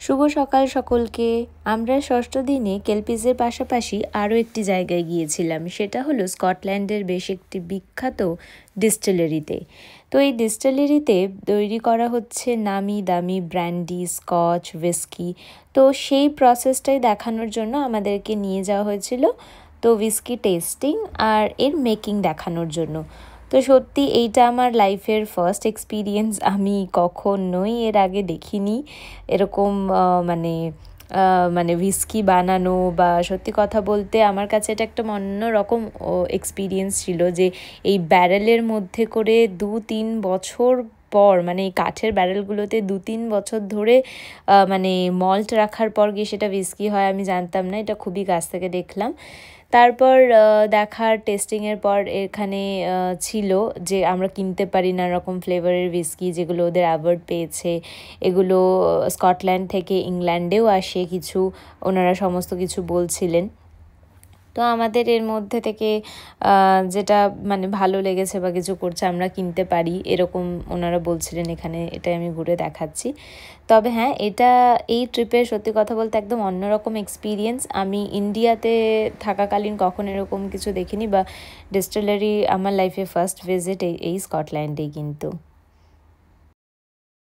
শুভ সকাল সকলকে। আমরা ষষ্ঠ দিনে কেলপিসের পাশাপাশি আরও একটি জায়গায় গিয়েছিলাম, সেটা হলো স্কটল্যান্ডের বেশ একটি বিখ্যাত ডিস্টিলারিতে। তো এই ডিস্টিলারিতে তৈরি করা হচ্ছে নামি দামি ব্র্যান্ডি, স্কচ, হুইস্কি। তো সেই প্রসেসটাই দেখানোর জন্য আমাদেরকে নিয়ে যাওয়া হয়েছিল, তো হুইস্কি টেস্টিং আর এর মেকিং দেখানোর জন্য। তো সত্যি এইটা আমার লাইফের ফার্স্ট এক্সপিরিয়েন্স। আমি কখনোই এর আগে দেখিনি এরকম মানে হুইস্কি বানানো, বা সত্যি কথা বলতে আমার কাছে এটা একটা অন্যরকম এক্সপিরিয়েন্স ছিল যে এই ব্যারেলের মধ্যে করে 2-3 বছর পর, মানে এই কাঠের ব্যারেলগুলোতে 2-3 বছর ধরে মানে মল্ট রাখার পর গিয়ে সেটা হুইস্কি হয়। আমি জানতাম না, এটা খুবই কাছ থেকে দেখলাম। তারপর দেখার টেস্টিংয়ের পর এখানে ছিল যে আমরা কিনতে পারি না রকম ফ্লেভারের হুইস্কি, যেগুলো ওদের অ্যাওয়ার্ড পেয়েছে। এগুলো স্কটল্যান্ড থেকে ইংল্যান্ডেও আসে কিছু, ওনারা সমস্ত কিছু বলছিলেন। তো আমাদের এর মধ্যে থেকে যেটা মানে ভালো লেগেছে বা কিছু করছে আমরা কিনতে পারি এরকম ওনারা বলছিলেন এখানে, এটাই আমি ঘুরে দেখাচ্ছি। তবে হ্যাঁ, এই ট্রিপের সত্যি কথা বলতে একদম অন্যরকম এক্সপিরিয়েন্স। আমি ইন্ডিয়াতে থাকাকালীন কখন এরকম কিছু দেখিনি, বা ডিস্টিলারি আমার লাইফে ফার্স্ট ভিজিট এই স্কটল্যান্ডেই কিন্তু।